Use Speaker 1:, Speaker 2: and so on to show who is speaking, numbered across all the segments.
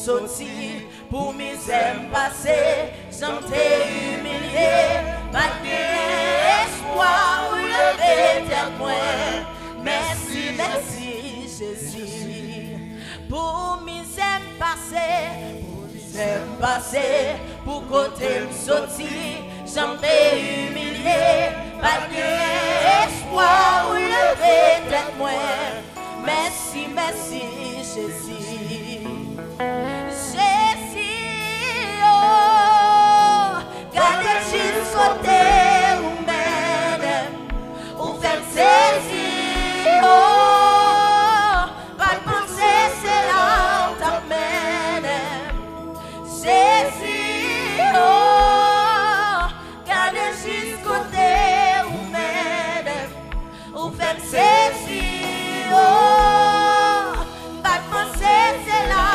Speaker 1: sorti, pour misère passer, j'en t'ai humilié, pas d'espoir, lever tête moi. Merci, merci Jésus, pour misère passer, pour côté sorti, j'en t'ai humilié, pas d'espoir, lever tête moi. Merci, merci Jésus. Jésus, oh, gardez jusqu'au côté où mène, où fait saisir, oh, pas de penser, c'est là où t'amène. Jésus, oh, gardez jusqu'au côté où mène, où fait saisir, oh, pas de penser, c'est là.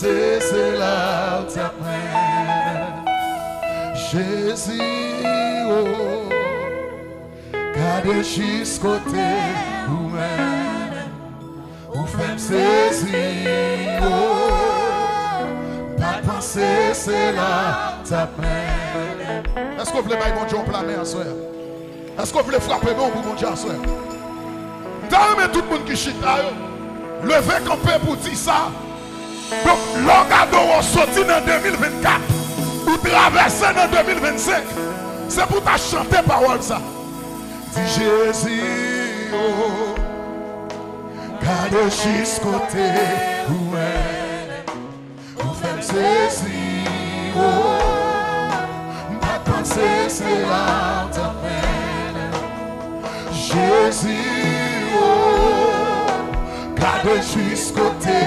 Speaker 2: C'est là où t'amènes Jésus, oh, garde jusqu'au côté où mène, où fait saisir, oh, pas penser, c'est là où t'amènes. Est-ce que vous voulez mettre mon Dieu en plein main, soeur? Est-ce que vous voulez frapper mon pour mon Dieu, soeur? T'as tout le monde qui chute là, levez camper pour dire ça. Donc, l'orgado on sorti en 2024 ou traverser en 2025, c'est pour ta chanter parole ça. Dis Jésus, oh, garde jusqu'au côté. Ou fèm sezi, pas penser c'est là où t'amènes. Jésus, garde jusqu'au côté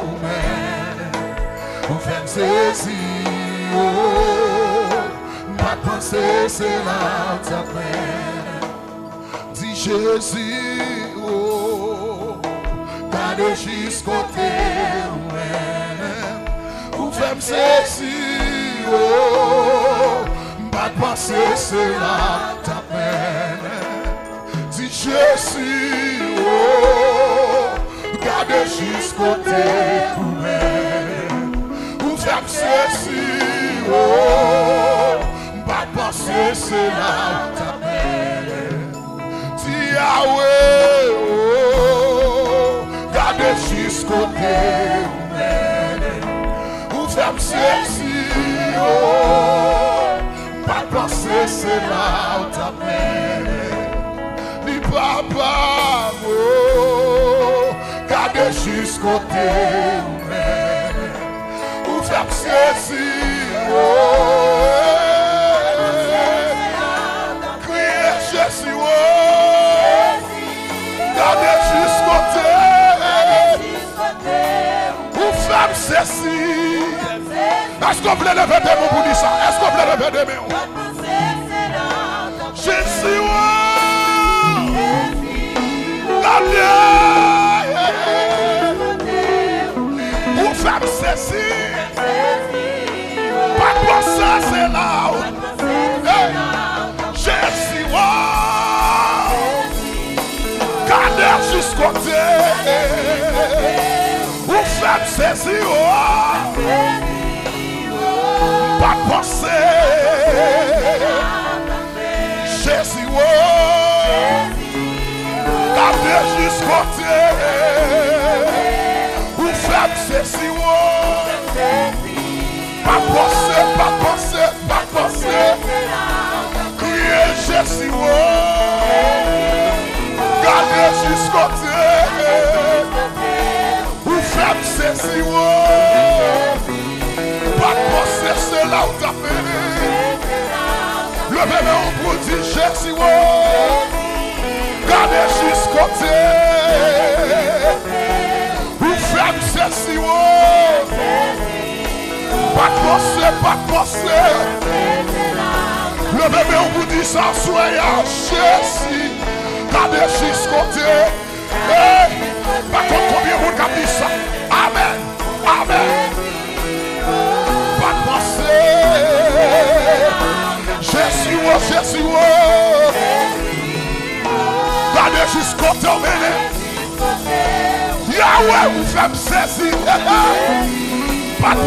Speaker 2: où mène. Ou fèm sezi, pas penser c'est là où t'amènes. Dis Jésus, garde jusqu'au côté où mène. Ou fèm sezi, pas penser cela t'amène. Dis Jésus, garde jusqu'au côté où mène. Ou fèm sezi, pas penser cela t'amène. Dis Yahweh, garde jusqu'au côté où mène. Ou fèm sezi, pas penser c'est là où t'amènes. Ni papa, garde jusqu'au côté où mène. Ou fèm sezi, crier Jésus, garde jusqu'au côté. Ou fèm sezi. Est-ce qu'on peut lever des mots pour dire ça? Est-ce qu'on peut lever des mots? Jésus, pour faire ceci, pas pour ça, c'est là. Jésus, garde jusqu'au côté, pour faire ceci, pas penser. Jésus, garde jusqu'au côté. Ou faire ceci, pas penser, pas penser, pas penser. Crier Jésus, garde jusqu'au côté. Ou faire ceci, pas penser cela où t'as fait. Le bébé on vous dit Jésus, gardez jusqu'au côté. Vous faites ceci, pas penser, pas penser. Le bébé on vous dit ça, soyez Jésus, gardez jusqu'au côté. Pas contre combien vous avez dit ça. Amen, amen. Jésus, Jésus, gardez jusqu'au terminé. Yahweh, vous faites saisir. Pas de